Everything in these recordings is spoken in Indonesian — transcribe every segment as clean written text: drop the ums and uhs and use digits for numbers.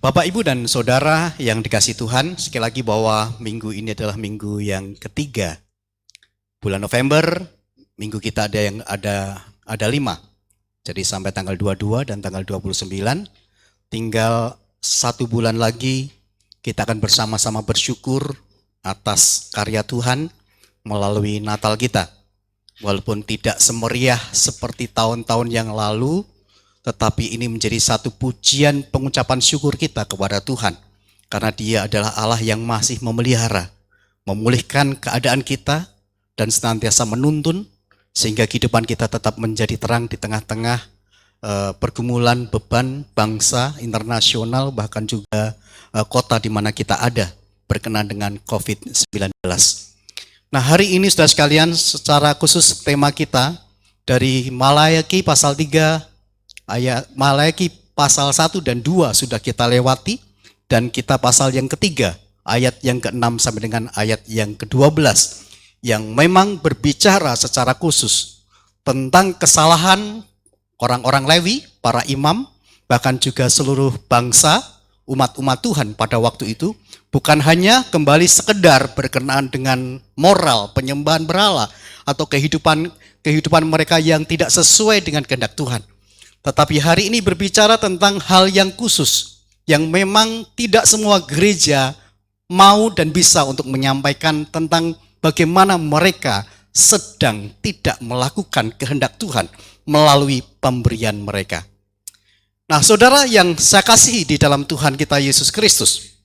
Bapak, Ibu, dan Saudara yang dikasihi Tuhan, sekali lagi bahwa minggu ini adalah minggu yang ketiga. Bulan November, minggu kita ada 5. Jadi sampai tanggal 22 dan tanggal 29, tinggal 1 bulan lagi kita akan bersama-sama bersyukur atas karya Tuhan melalui Natal kita. Walaupun tidak semeriah seperti tahun-tahun yang lalu, tetapi ini menjadi satu pujian pengucapan syukur kita kepada Tuhan. Karena Dia adalah Allah yang masih memelihara, memulihkan keadaan kita, dan senantiasa menuntun, sehingga kehidupan kita tetap menjadi terang di tengah-tengah pergumulan beban bangsa, internasional, bahkan juga kota di mana kita ada, berkenaan dengan COVID-19. Nah, hari ini saudara sekalian, secara khusus tema kita dari Malayaki pasal 3, Malayaki pasal 1 dan 2 sudah kita lewati, dan kita pasal yang ketiga, ayat yang ke-6 sampai dengan ayat yang ke-12, yang memang berbicara secara khusus tentang kesalahan orang-orang Lewi, para imam, bahkan juga seluruh bangsa, umat-umat Tuhan pada waktu itu, bukan hanya kembali sekedar berkenaan dengan moral, penyembahan berhala, atau kehidupan mereka yang tidak sesuai dengan kehendak Tuhan. Tetapi hari ini berbicara tentang hal yang khusus, yang memang tidak semua gereja mau dan bisa untuk menyampaikan tentang bagaimana mereka sedang tidak melakukan kehendak Tuhan melalui pemberian mereka. Nah, saudara yang saya kasihi di dalam Tuhan kita Yesus Kristus,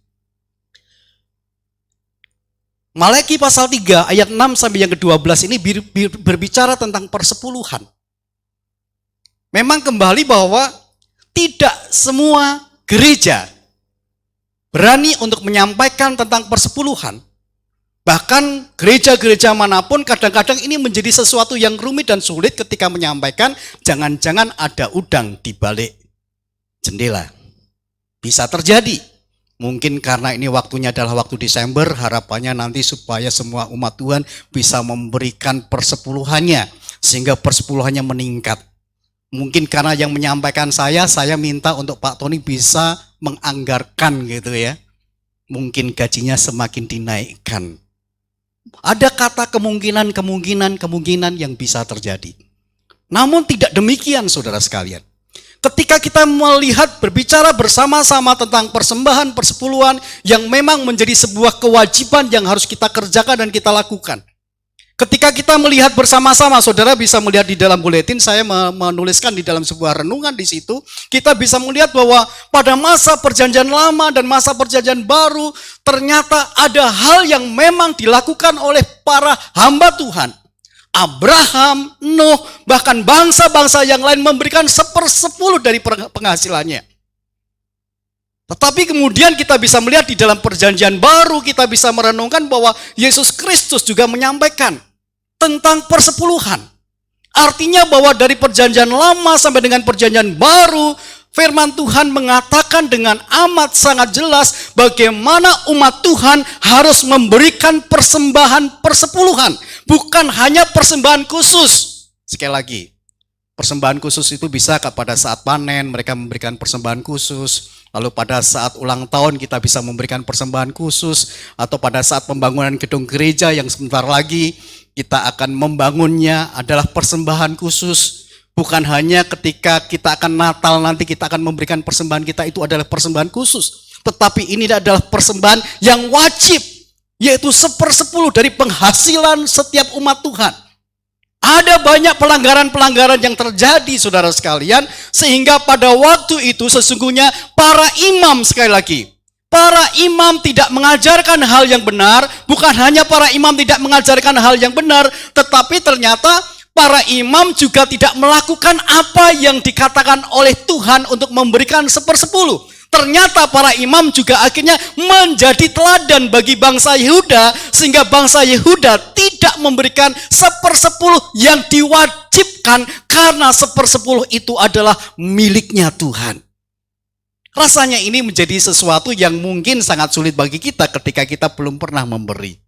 Malayaki pasal 3 ayat 6 sampai yang ke-12 ini berbicara tentang persepuluhan. Memang kembali bahwa tidak semua gereja berani untuk menyampaikan tentang persepuluhan. Bahkan gereja-gereja manapun kadang-kadang ini menjadi sesuatu yang rumit dan sulit ketika menyampaikan jangan-jangan ada udang di balik jendela. Bisa terjadi. Mungkin karena ini waktunya adalah waktu Desember, harapannya nanti supaya semua umat Tuhan bisa memberikan persepuluhannya, sehingga persepuluhannya meningkat. Mungkin karena yang menyampaikan saya minta untuk Pak Tony bisa menganggarkan gitu ya. Mungkin gajinya semakin dinaikkan. Ada kata kemungkinan yang bisa terjadi. Namun tidak demikian saudara sekalian. Ketika kita melihat berbicara bersama-sama tentang persembahan persepuluhan yang memang menjadi sebuah kewajiban yang harus kita kerjakan dan kita lakukan. Ketika kita melihat bersama-sama, saudara bisa melihat di dalam buletin, saya menuliskan di dalam sebuah renungan di situ, kita bisa melihat bahwa pada masa perjanjian lama dan masa perjanjian baru, ternyata ada hal yang memang dilakukan oleh para hamba Tuhan. Abraham, Nuh, bahkan bangsa-bangsa yang lain memberikan 1/10 dari penghasilannya. Tetapi kemudian kita bisa melihat di dalam perjanjian baru, kita bisa merenungkan bahwa Yesus Kristus juga menyampaikan tentang persepuluhan. Artinya bahwa dari perjanjian lama sampai dengan perjanjian baru, firman Tuhan mengatakan dengan amat sangat jelas bagaimana umat Tuhan harus memberikan persembahan persepuluhan. Bukan hanya persembahan khusus. Sekali lagi, persembahan khusus itu bisa pada saat panen mereka memberikan persembahan khusus. Lalu pada saat ulang tahun kita bisa memberikan persembahan khusus. Atau pada saat pembangunan gedung gereja yang sebentar lagi kita akan membangunnya adalah persembahan khusus. Bukan hanya ketika kita akan Natal nanti kita akan memberikan persembahan kita itu adalah persembahan khusus. Tetapi ini adalah persembahan yang wajib, yaitu 1/10 dari penghasilan setiap umat Tuhan. Ada banyak pelanggaran-pelanggaran yang terjadi saudara sekalian, sehingga pada waktu itu sesungguhnya para imam, sekali lagi, para imam tidak mengajarkan hal yang benar. Bukan hanya para imam tidak mengajarkan hal yang benar, tetapi ternyata para imam juga tidak melakukan apa yang dikatakan oleh Tuhan untuk memberikan 1/10. Ternyata para imam juga akhirnya menjadi teladan bagi bangsa Yehuda, sehingga bangsa Yehuda tidak memberikan 1/10 yang diwajibkan, karena 1/10 itu adalah miliknya Tuhan. Rasanya ini menjadi sesuatu yang mungkin sangat sulit bagi kita ketika kita belum pernah memberi.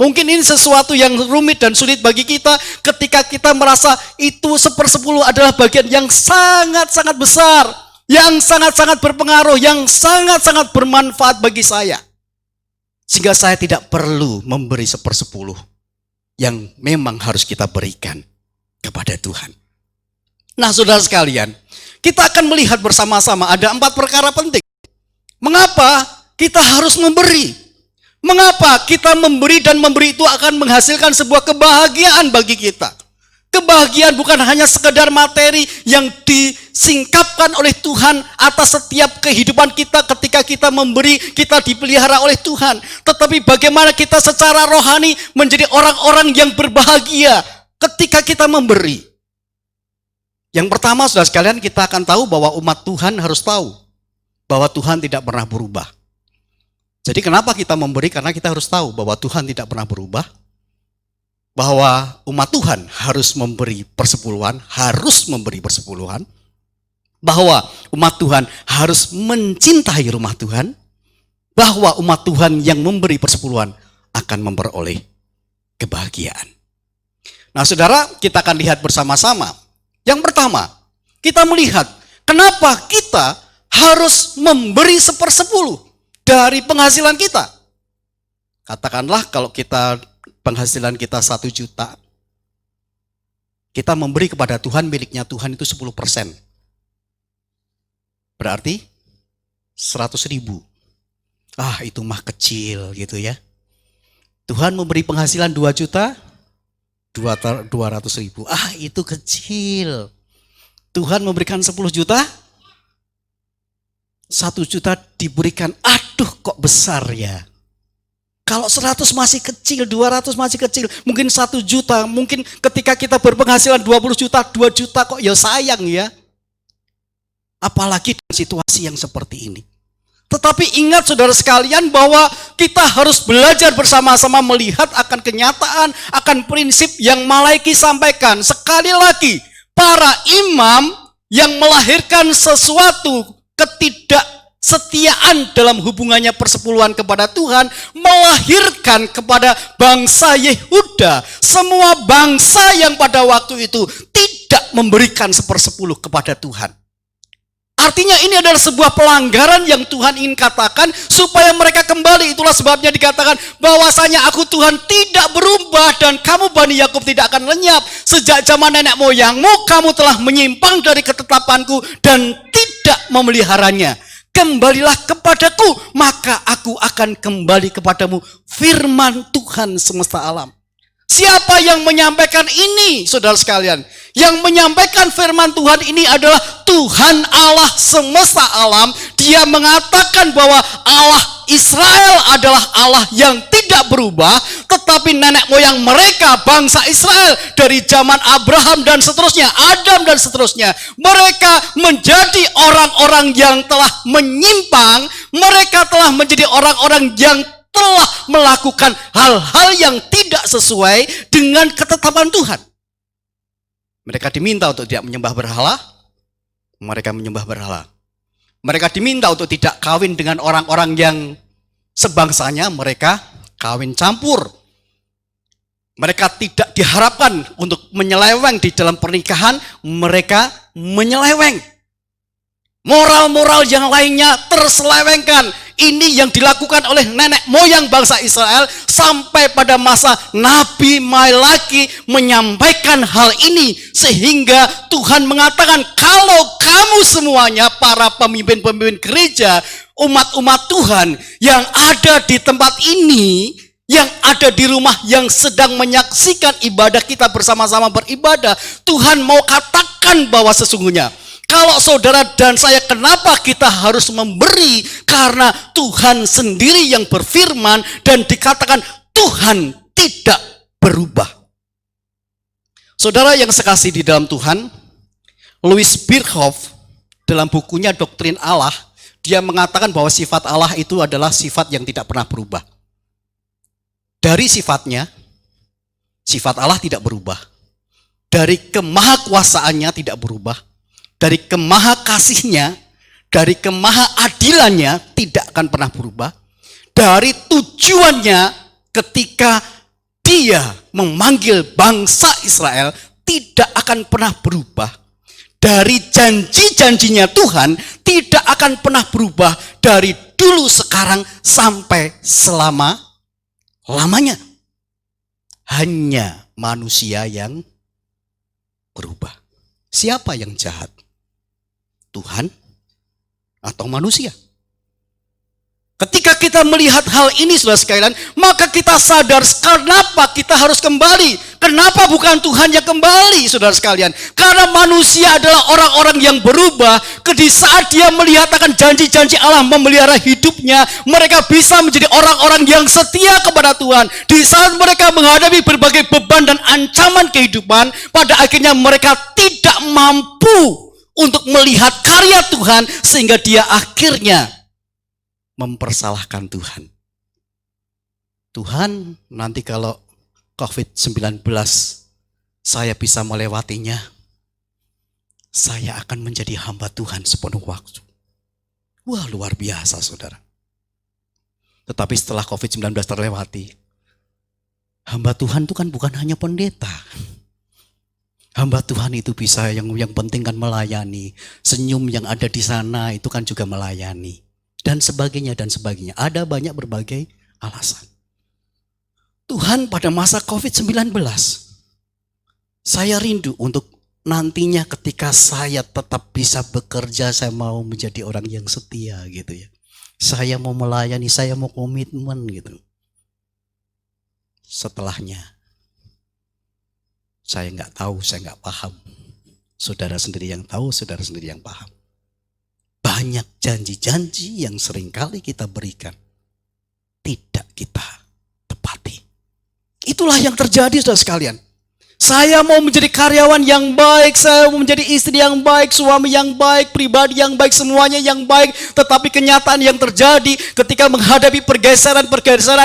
Mungkin ini sesuatu yang rumit dan sulit bagi kita ketika kita merasa itu 1/10 adalah bagian yang sangat-sangat besar, yang sangat-sangat berpengaruh, yang sangat-sangat bermanfaat bagi saya. Sehingga saya tidak perlu memberi 1/10 yang memang harus kita berikan kepada Tuhan. Nah, saudara sekalian, kita akan melihat bersama-sama ada 4 perkara penting. Mengapa kita harus memberi? Mengapa kita memberi dan memberi itu akan menghasilkan sebuah kebahagiaan bagi kita? Kebahagiaan bukan hanya sekedar materi yang disingkapkan oleh Tuhan atas setiap kehidupan kita ketika kita memberi, kita dipelihara oleh Tuhan. Tetapi bagaimana kita secara rohani menjadi orang-orang yang berbahagia ketika kita memberi. Yang pertama, saudara sekalian, kita akan tahu bahwa umat Tuhan harus tahu bahwa Tuhan tidak pernah berubah. Jadi kenapa kita memberi? Karena kita harus tahu bahwa Tuhan tidak pernah berubah. Bahwa umat Tuhan harus memberi persepuluhan, bahwa umat Tuhan harus mencintai rumah Tuhan, bahwa umat Tuhan yang memberi persepuluhan akan memperoleh kebahagiaan. Nah, saudara, kita akan lihat bersama-sama. Yang pertama, kita melihat kenapa kita harus memberi 1/10 dari penghasilan kita. Katakanlah kalau penghasilan kita 1 juta, kita memberi kepada Tuhan, miliknya Tuhan itu 10%. Berarti 100.000. Itu mah kecil gitu ya. Tuhan memberi penghasilan 2 juta, 200.000. Itu kecil. Tuhan memberikan 10 juta, 1 juta diberikan. Aduh, kok besar ya. Kalau 100 masih kecil, 200 masih kecil, mungkin 1 juta, mungkin ketika kita berpenghasilan 20 juta, 2 juta kok ya sayang ya. Apalagi dalam situasi yang seperti ini. Tetapi ingat saudara sekalian bahwa kita harus belajar bersama-sama melihat akan kenyataan, akan prinsip yang Malaiki sampaikan. Sekali lagi, para imam yang melahirkan sesuatu ketidaksetiaan dalam hubungannya persepuluhan kepada Tuhan melahirkan kepada bangsa Yehuda, semua bangsa yang pada waktu itu tidak memberikan 1/10 kepada Tuhan. Artinya ini adalah sebuah pelanggaran yang Tuhan ingin katakan supaya mereka kembali. Itulah sebabnya dikatakan bahwasanya aku Tuhan tidak berubah dan kamu Bani Yakub tidak akan lenyap. Sejak zaman nenek moyangmu kamu telah menyimpang dari ketetapanku dan tidak memeliharanya. Kembalilah kepadaku, maka aku akan kembali kepadamu. Firman Tuhan semesta alam. Siapa yang menyampaikan ini, saudara sekalian? Yang menyampaikan firman Tuhan ini adalah Tuhan Allah semesta alam. Dia mengatakan bahwa Allah Israel adalah Allah yang tidak berubah, tetapi nenek moyang mereka, bangsa Israel, dari zaman Abraham dan seterusnya, Adam dan seterusnya, mereka menjadi orang-orang yang telah menyimpang, mereka telah menjadi orang-orang yang telah melakukan hal-hal yang tidak sesuai dengan ketetapan Tuhan. Mereka diminta untuk tidak menyembah berhala, mereka menyembah berhala. Mereka diminta untuk tidak kawin dengan orang-orang yang sebangsanya, mereka kawin campur. Mereka tidak diharapkan untuk menyeleweng di dalam pernikahan, mereka menyeleweng. Moral-moral yang lainnya terselewengkan. Ini yang dilakukan oleh nenek moyang bangsa Israel sampai pada masa Nabi Malaiki menyampaikan hal ini. Sehingga Tuhan mengatakan kalau kamu semuanya para pemimpin-pemimpin gereja, umat-umat Tuhan yang ada di tempat ini, yang ada di rumah yang sedang menyaksikan ibadah kita bersama-sama beribadah, Tuhan mau katakan bahwa sesungguhnya kalau saudara dan saya, kenapa kita harus memberi? Karena Tuhan sendiri yang berfirman dan dikatakan Tuhan tidak berubah. Saudara yang sekasih di dalam Tuhan, Louis Birkhoff dalam bukunya Doktrin Allah, dia mengatakan bahwa sifat Allah itu adalah sifat yang tidak pernah berubah. Dari sifatnya, sifat Allah tidak berubah. Dari kemahakuasaannya tidak berubah. Dari kemaha kasihnya, dari kemaha adilannya tidak akan pernah berubah. Dari tujuannya ketika dia memanggil bangsa Israel tidak akan pernah berubah. dari janji-janjinya Tuhan tidak akan pernah berubah dari dulu, sekarang, sampai selama-lamanya. Hanya manusia yang berubah. Siapa yang jahat? Tuhan atau manusia? Ketika kita melihat hal ini, saudara sekalian, maka kita sadar kenapa kita harus kembali. Kenapa bukan Tuhan yang kembali, saudara sekalian? Karena manusia adalah orang-orang yang berubah. Di saat dia melihat akan janji-janji Allah memelihara hidupnya, mereka bisa menjadi orang-orang yang setia kepada Tuhan. Di saat mereka menghadapi berbagai beban dan ancaman kehidupan, pada akhirnya mereka tidak mampu untuk melihat karya Tuhan, sehingga dia akhirnya mempersalahkan Tuhan. Tuhan, nanti kalau COVID-19 saya bisa melewatinya, saya akan menjadi hamba Tuhan sepenuh waktu. Wah, luar biasa, saudara. Tetapi setelah COVID-19 terlewati, hamba Tuhan itu kan bukan hanya pendeta. Hamba Tuhan itu bisa yang penting kan melayani. Senyum yang ada di sana itu kan juga melayani. Dan sebagainya, dan sebagainya. Ada banyak berbagai alasan. Tuhan pada masa COVID-19, saya rindu untuk nantinya ketika saya tetap bisa bekerja, saya mau menjadi orang yang setia gitu ya. Saya mau melayani, saya mau komitmen gitu. Setelahnya, saya nggak tahu, saya nggak paham. Saudara sendiri yang tahu, saudara sendiri yang paham. Banyak janji-janji yang seringkali kita berikan, tidak kita tepati. Itulah yang terjadi, saudara sekalian. Saya mau menjadi karyawan yang baik, saya mau menjadi istri yang baik, suami yang baik, pribadi yang baik, semuanya yang baik. Tetapi kenyataan yang terjadi ketika menghadapi pergeseran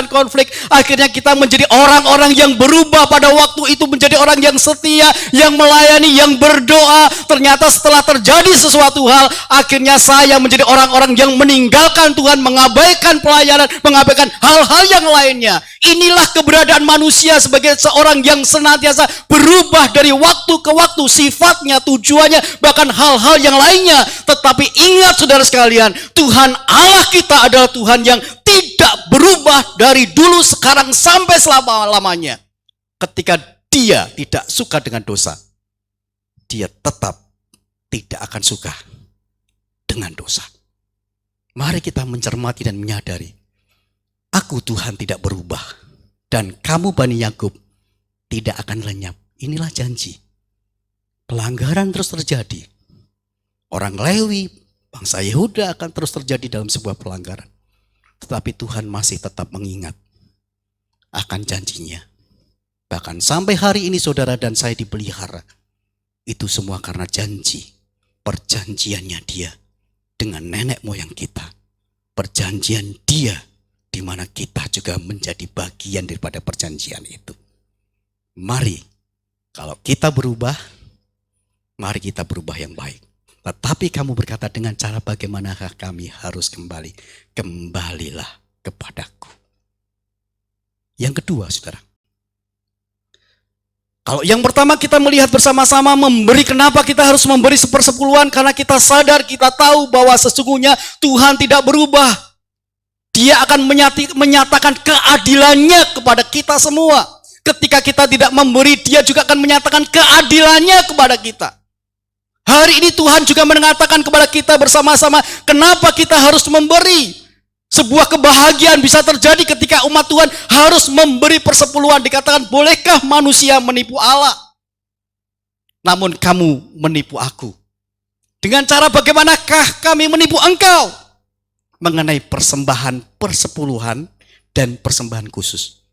konflik, akhirnya kita menjadi orang-orang yang berubah pada waktu itu menjadi orang yang setia, yang melayani, yang berdoa. Ternyata setelah terjadi sesuatu hal, akhirnya saya menjadi orang-orang yang meninggalkan Tuhan, mengabaikan pelayanan, mengabaikan hal-hal yang lainnya. Inilah keberadaan manusia sebagai seorang yang senantiasa berubah dari waktu ke waktu, sifatnya, tujuannya, bahkan hal-hal yang lainnya. Tetapi ingat saudara sekalian, Tuhan Allah kita adalah Tuhan yang tidak berubah dari dulu, sekarang, sampai selama-lamanya. Ketika Dia tidak suka dengan dosa, Dia tetap tidak akan suka dengan dosa. Mari kita mencermati dan menyadari, aku Tuhan tidak berubah, dan kamu Bani Yakub tidak akan lenyap. Inilah janji. Pelanggaran terus terjadi. Orang Lewi, bangsa Yehuda akan terus terjadi dalam sebuah pelanggaran. Tetapi Tuhan masih tetap mengingat akan janjinya. Bahkan sampai hari ini saudara dan saya dipelihara. Itu semua karena janji, perjanjiannya Dia dengan nenek moyang kita. Perjanjian Dia di mana kita juga menjadi bagian daripada perjanjian itu. Mari, kalau kita berubah, mari kita berubah yang baik. Tetapi kamu berkata, dengan cara bagaimanakah kami harus kembali? Kembalilah kepadaku. Yang kedua, saudara. Kalau yang pertama kita melihat bersama-sama memberi, kenapa kita harus memberi 1/10? Karena kita sadar, kita tahu bahwa sesungguhnya Tuhan tidak berubah. Dia akan menyatakan keadilannya kepada kita semua. Ketika kita tidak memberi, Dia juga akan menyatakan keadilannya kepada kita. Hari ini Tuhan juga mengatakan kepada kita bersama-sama, kenapa kita harus memberi. Sebuah kebahagiaan bisa terjadi ketika umat Tuhan harus memberi 1/10. Dikatakan, bolehkah manusia menipu Allah? Namun kamu menipu aku. Dengan cara bagaimanakah kami menipu engkau? Mengenai persembahan 1/10 dan persembahan khusus.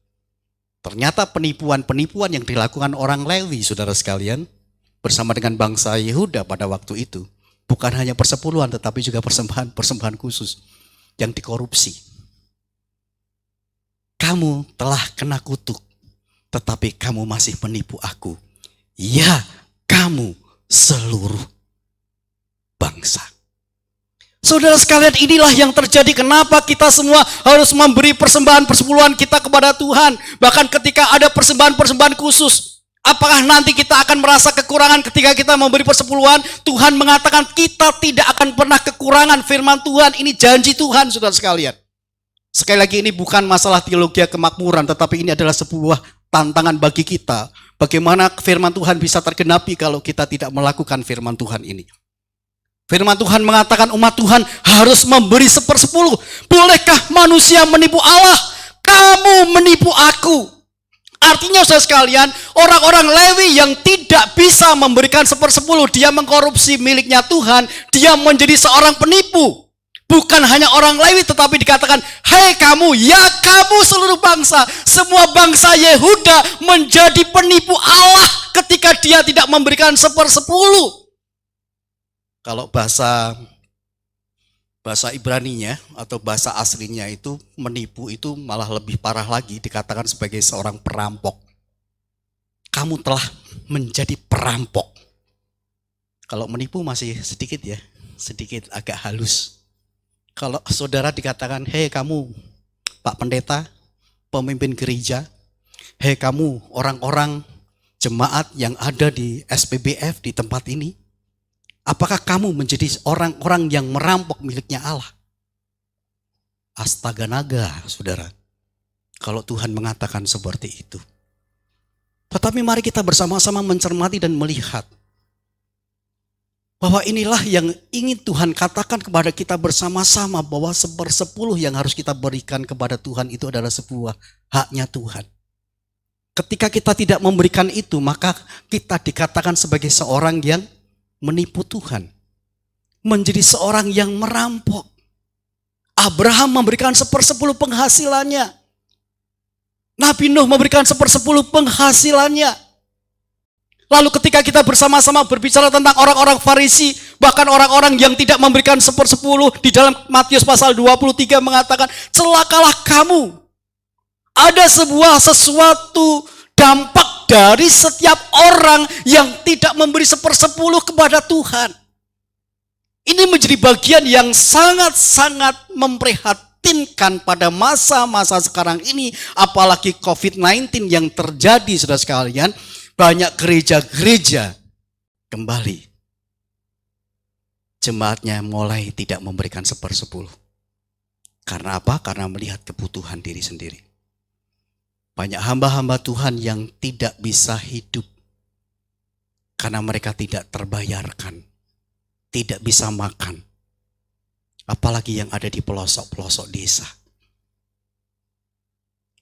Ternyata penipuan-penipuan yang dilakukan orang Lewi, saudara sekalian, bersama dengan bangsa Yehuda pada waktu itu, bukan hanya 1/10, tetapi juga persembahan khusus yang dikorupsi. Kamu telah kena kutuk, tetapi kamu masih menipu aku. Ya, kamu seluruh bangsa. Saudara sekalian, inilah yang terjadi. Kenapa kita semua harus memberi persembahan 1/10 kita kepada Tuhan. Bahkan ketika ada persembahan khusus, Apakah nanti kita akan merasa kekurangan ketika kita memberi persepuluhan? Tuhan mengatakan kita tidak akan pernah kekurangan. Firman Tuhan, ini janji Tuhan, saudara sekalian. Sekali lagi, ini bukan masalah teologi kemakmuran, tetapi ini adalah sebuah tantangan bagi kita. Bagaimana firman Tuhan bisa tergenapi kalau kita tidak melakukan firman Tuhan ini. Firman Tuhan mengatakan umat Tuhan harus memberi 1/10. Bolehkah manusia menipu Allah? Kamu menipu aku. Artinya saudara sekalian, orang-orang Lewi yang tidak bisa memberikan 1/10, dia mengkorupsi miliknya Tuhan, dia menjadi seorang penipu. Bukan hanya orang Lewi, tetapi dikatakan, hei kamu, ya kamu seluruh bangsa, semua bangsa Yehuda menjadi penipu Allah ketika dia tidak memberikan 1/10. Kalau bahasa Ibraninya atau bahasa aslinya itu menipu itu malah lebih parah lagi, dikatakan sebagai seorang perampok. Kamu telah menjadi perampok. Kalau menipu masih sedikit ya, sedikit agak halus. Kalau saudara dikatakan, hei kamu Pak Pendeta, pemimpin gereja, hei kamu orang-orang jemaat yang ada di SPBF di tempat ini, apakah kamu menjadi orang-orang yang merampok miliknya Allah? Astaga naga, saudara. Kalau Tuhan mengatakan seperti itu. Tetapi mari kita bersama-sama mencermati dan melihat bahwa inilah yang ingin Tuhan katakan kepada kita bersama-sama, bahwa 1/10 yang harus kita berikan kepada Tuhan itu adalah sebuah haknya Tuhan. Ketika kita tidak memberikan itu, maka kita dikatakan sebagai seorang yang menipu Tuhan, menjadi seorang yang merampok. Abraham memberikan 1/10 penghasilannya. Nabi Nuh memberikan 1/10 penghasilannya. Lalu ketika kita bersama-sama berbicara tentang orang-orang Farisi, bahkan orang-orang yang tidak memberikan 1/10, di dalam Matius pasal 23 mengatakan, celakalah kamu. Ada sesuatu dampak dari setiap orang yang tidak memberi 1/10 kepada Tuhan. Ini menjadi bagian yang sangat-sangat memprihatinkan pada masa-masa sekarang ini, apalagi COVID-19 yang terjadi, saudara sekalian. Banyak gereja-gereja kembali jemaatnya mulai tidak memberikan 1/10. Karena apa? Karena melihat kebutuhan diri sendiri. Banyak hamba-hamba Tuhan yang tidak bisa hidup karena mereka tidak terbayarkan, tidak bisa makan. Apalagi yang ada di pelosok-pelosok desa.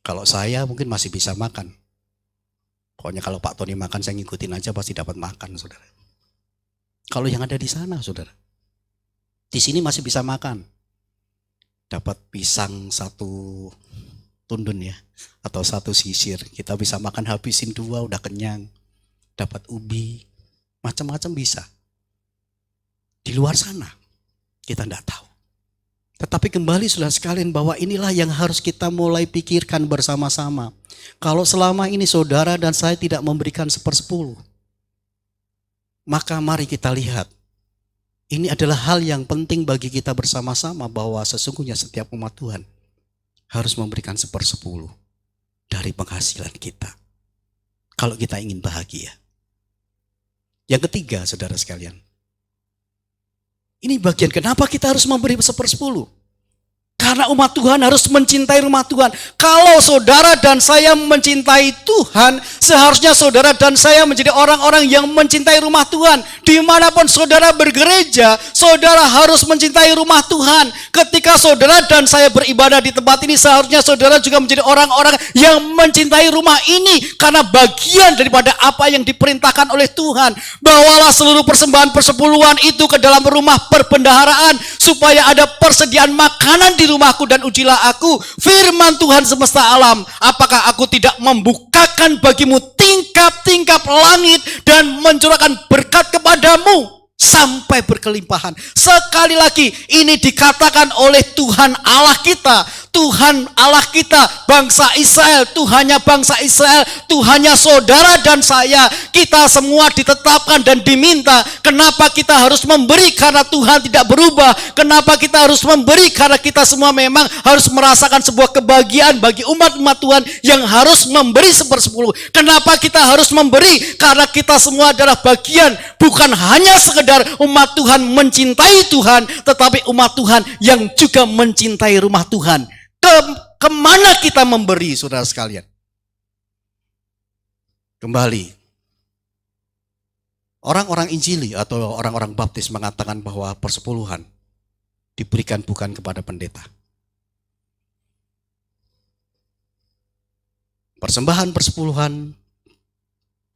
Kalau saya mungkin masih bisa makan. Pokoknya kalau Pak Tony makan, saya ngikutin aja pasti dapat makan, saudara. Kalau yang ada di sana, saudara, di sini masih bisa makan. Dapat pisang 1 tundun ya, atau 1 sisir, kita bisa makan habisin 2 udah kenyang. Dapat ubi, macam-macam bisa. Di luar sana kita tidak tahu. Tetapi kembali saudara sekalian, bahwa inilah yang harus kita mulai pikirkan bersama-sama. Kalau selama ini saudara dan saya tidak memberikan 1/10, maka mari kita lihat, ini adalah hal yang penting bagi kita bersama-sama, bahwa sesungguhnya setiap umat Tuhan harus memberikan 1/10 dari penghasilan kita. Kalau kita ingin bahagia. Yang ketiga, saudara sekalian, ini bagian kenapa kita harus memberi 1/10. Karena umat Tuhan harus mencintai rumah Tuhan. Kalau saudara dan saya mencintai Tuhan, seharusnya saudara dan saya menjadi orang-orang yang mencintai rumah Tuhan. Dimanapun saudara bergereja, saudara harus mencintai rumah Tuhan. Ketika saudara dan saya beribadah di tempat ini, seharusnya saudara juga menjadi orang-orang yang mencintai rumah ini. Karena bagian daripada apa yang diperintahkan oleh Tuhan. Bawalah seluruh persembahan persepuluhan itu ke dalam rumah perbendaharaan, supaya ada persediaan makanan di rumahku, dan ujilah aku, firman Tuhan semesta alam, apakah aku tidak membukakan bagimu tingkap-tingkap langit dan mencurahkan berkat kepadamu sampai berkelimpahan. Sekali lagi, ini dikatakan oleh Tuhan Allah kita. Tuhan Allah kita, bangsa Israel, Tuhannya bangsa Israel, Tuhannya saudara dan saya. Kita semua ditetapkan dan diminta. Kenapa kita harus memberi? Karena Tuhan tidak berubah. Kenapa kita harus memberi? Karena kita semua memang harus merasakan sebuah kebahagiaan bagi umat-umat Tuhan yang harus memberi 1/10. Kenapa kita harus memberi? Karena kita semua adalah bagian, bukan hanya sekedar umat Tuhan mencintai Tuhan, tetapi umat Tuhan yang juga mencintai rumah Tuhan. Kemana kita memberi, saudara sekalian? Kembali, orang-orang Injili atau orang-orang Baptis mengatakan bahwa persepuluhan diberikan bukan kepada pendeta. Persembahan persepuluhan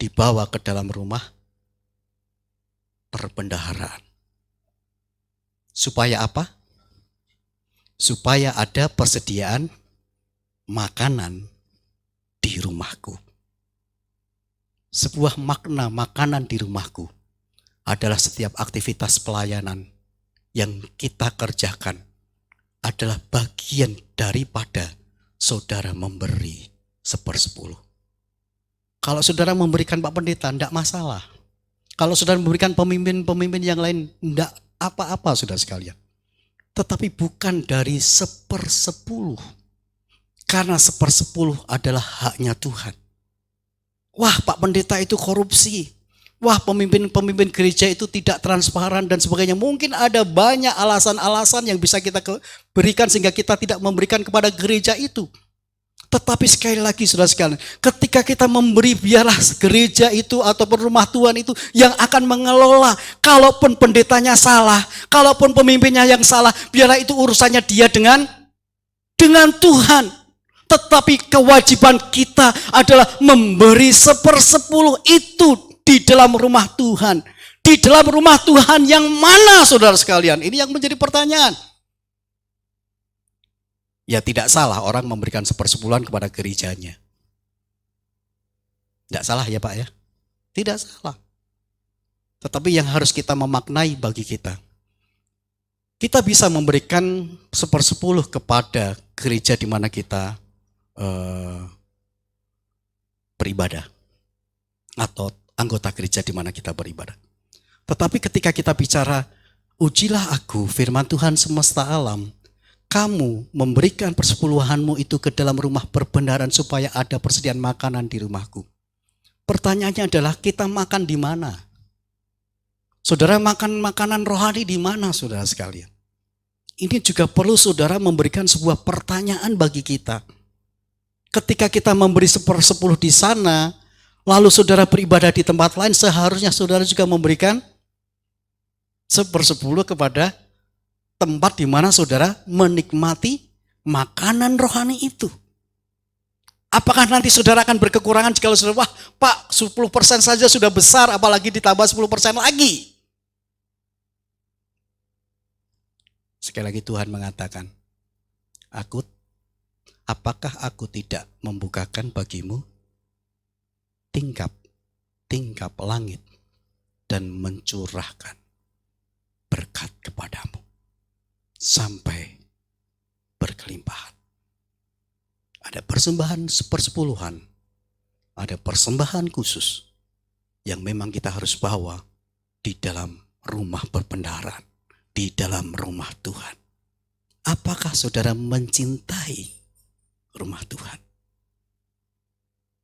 dibawa ke dalam rumah perbendaharaan. Supaya apa? Supaya ada persediaan makanan di rumahku. Sebuah makna makanan di rumahku adalah setiap aktivitas pelayanan yang kita kerjakan adalah bagian daripada saudara memberi 1/10. Kalau saudara memberikan Pak Pendeta, tidak masalah. Kalau saudara memberikan pemimpin-pemimpin yang lain, tidak apa-apa, saudara sekalian. Tetapi bukan dari 1/10. Karena 1/10 adalah haknya Tuhan. Wah, Pak Pendeta itu korupsi. Wah, pemimpin-pemimpin gereja itu tidak transparan dan sebagainya. Mungkin ada banyak alasan-alasan yang bisa kita berikan sehingga kita tidak memberikan kepada gereja itu. Tetapi sekali lagi saudara sekalian, ketika kita memberi, biarlah gereja itu ataupun rumah Tuhan itu yang akan mengelola. Kalaupun pendetanya salah, kalaupun pemimpinnya yang salah, biarlah itu urusannya dia dengan Tuhan. Tetapi kewajiban kita adalah memberi 1/10 itu di dalam rumah Tuhan. Di dalam rumah Tuhan yang mana, saudara sekalian? Ini yang menjadi pertanyaan. Ya tidak salah orang memberikan 1/10 kepada gerejanya. Tidak salah ya Pak ya? Tidak salah. Tetapi yang harus kita memaknai bagi kita. Kita bisa memberikan 1/10 kepada gereja di mana kita beribadah. Atau anggota gereja di mana kita beribadah. Tetapi ketika kita bicara, ujilah aku firman Tuhan semesta alam. Kamu memberikan persepuluhanmu itu ke dalam rumah perbendaharaan supaya ada persediaan makanan di rumahku. Pertanyaannya adalah kita makan di mana? Saudara makan makanan rohani di mana, saudara sekalian? Ini juga perlu saudara memberikan sebuah pertanyaan bagi kita. Ketika kita memberi 1/10 di sana, lalu saudara beribadah di tempat lain, seharusnya saudara juga memberikan 1/10 kepada tempat di mana saudara menikmati makanan rohani itu. Apakah nanti saudara akan berkekurangan jika saudara, wah Pak 10% saja sudah besar, apalagi ditambah 10% lagi. Sekali lagi Tuhan mengatakan, apakah aku tidak membukakan bagimu tingkap langit dan mencurahkan berkat kepadamu sampai berkelimpahan. Ada persembahan 1/10, ada persembahan khusus yang memang kita harus bawa di dalam rumah perbendaharaan, di dalam rumah Tuhan. Apakah saudara mencintai rumah Tuhan?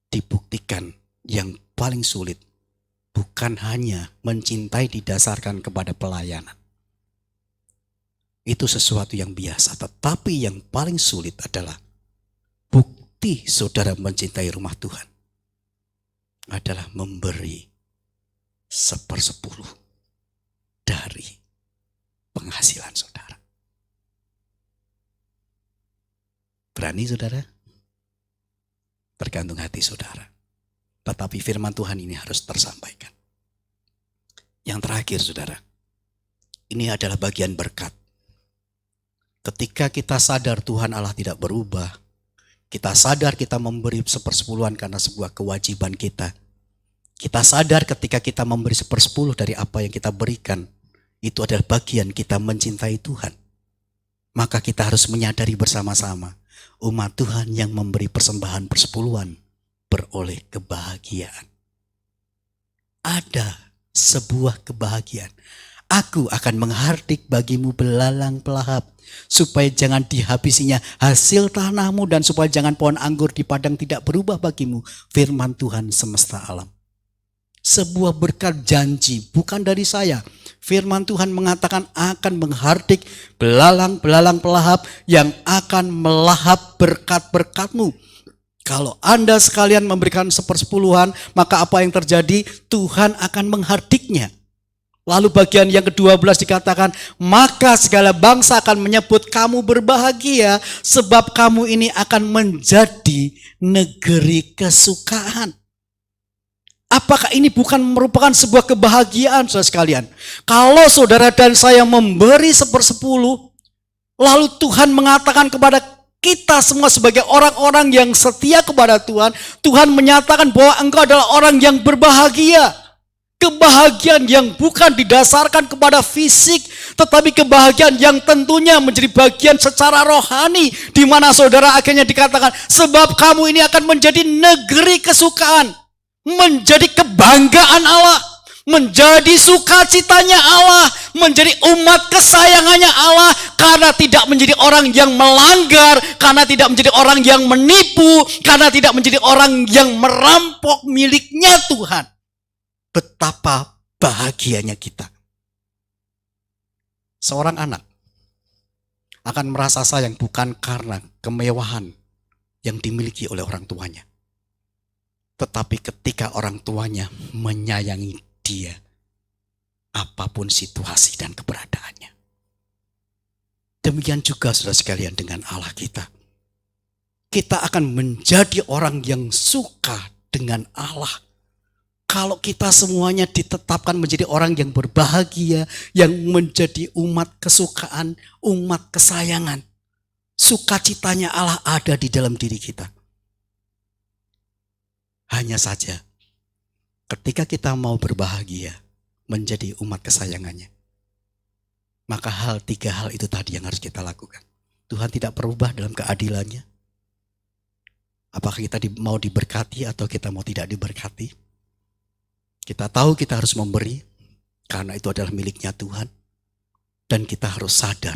Dibuktikan yang paling sulit bukan hanya mencintai didasarkan kepada pelayanan. Itu sesuatu yang biasa, tetapi yang paling sulit adalah bukti saudara mencintai rumah Tuhan adalah memberi 1/10 dari penghasilan saudara. Berani saudara? Tergantung hati saudara. Tetapi firman Tuhan ini harus tersampaikan. Yang terakhir saudara, ini adalah bagian berkat. Ketika kita sadar Tuhan Allah tidak berubah, kita sadar kita memberi 1/10 karena sebuah kewajiban kita. Kita sadar ketika kita memberi 1/10 dari apa yang kita berikan, itu adalah bagian kita mencintai Tuhan. maka kita harus menyadari bersama-sama umat Tuhan yang memberi persembahan persepuluhan beroleh kebahagiaan. Ada sebuah kebahagiaan. Aku akan menghardik bagimu belalang pelahap, supaya jangan dihabisinya hasil tanahmu, dan supaya jangan pohon anggur di padang tidak berubah bagimu. Firman Tuhan semesta alam. Sebuah berkat janji, bukan dari saya. Firman Tuhan mengatakan akan menghardik belalang-belalang pelahap yang akan melahap berkat-berkatmu. Kalau Anda sekalian memberikan 1/10, maka apa yang terjadi? Tuhan akan menghardiknya. Lalu bagian yang ke-12 dikatakan, maka segala bangsa akan menyebut kamu berbahagia, sebab kamu ini akan menjadi negeri kesukaan. Apakah ini bukan merupakan sebuah kebahagiaan, saudara sekalian? Kalau saudara dan saya memberi 1/10, lalu Tuhan mengatakan kepada kita semua sebagai orang-orang yang setia kepada Tuhan, Tuhan menyatakan bahwa engkau adalah orang yang berbahagia. Kebahagiaan yang bukan didasarkan kepada fisik, tetapi kebahagiaan yang tentunya menjadi bagian secara rohani, di mana saudara akhirnya dikatakan, sebab kamu ini akan menjadi negeri kesukaan, menjadi kebanggaan Allah, menjadi sukacitanya Allah, menjadi umat kesayangannya Allah, karena tidak menjadi orang yang melanggar, karena tidak menjadi orang yang menipu, karena tidak menjadi orang yang merampok miliknya Tuhan. Betapa bahagianya kita. Seorang anak akan merasa sayang bukan karena kemewahan yang dimiliki oleh orang tuanya, tetapi ketika orang tuanya menyayangi dia, apapun situasi dan keberadaannya. Demikian juga saudara sekalian dengan Allah kita. Kita akan menjadi orang yang suka dengan Allah. Kalau kita semuanya ditetapkan menjadi orang yang berbahagia, yang menjadi umat kesukaan, umat kesayangan. Sukacitanya Allah ada di dalam diri kita. Hanya saja, ketika kita mau berbahagia, menjadi umat kesayangannya, maka 3 hal itu tadi yang harus kita lakukan. Tuhan tidak berubah dalam keadilannya. Apakah kita mau diberkati atau kita mau tidak diberkati? Kita tahu kita harus memberi, karena itu adalah miliknya Tuhan. Dan kita harus sadar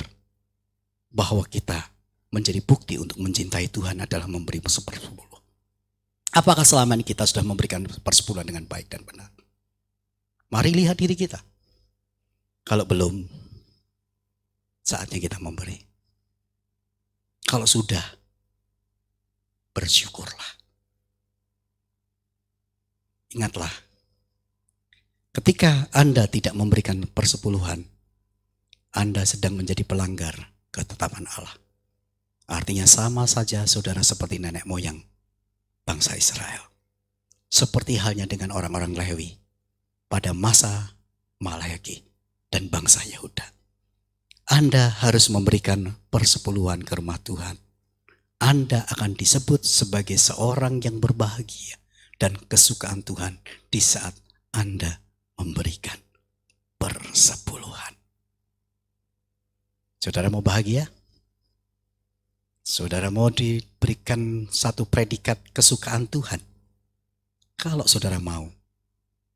bahwa kita menjadi bukti untuk mencintai Tuhan adalah memberi 1/10. Apakah selama ini kita sudah memberikan 1/10 dengan baik dan benar? Mari lihat diri kita. Kalau belum, saatnya kita memberi. Kalau sudah, bersyukurlah. Ingatlah, ketika Anda tidak memberikan 1/10, Anda sedang menjadi pelanggar ketetapan Allah. Artinya sama saja saudara seperti nenek moyang bangsa Israel. Seperti halnya dengan orang-orang Lewi pada masa Malayaki dan bangsa Yehuda. Anda harus memberikan 1/10 ke rumah Tuhan. Anda akan disebut sebagai seorang yang berbahagia dan kesukaan Tuhan di saat Anda memberikan 1/10. Saudara mau bahagia? Saudara mau diberikan satu predikat kesukaan Tuhan? Kalau saudara mau,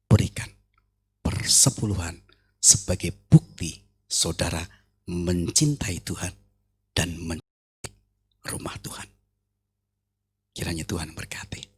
berikan 1/10 sebagai bukti saudara mencintai Tuhan dan mencintai rumah Tuhan. Kiranya Tuhan berkati.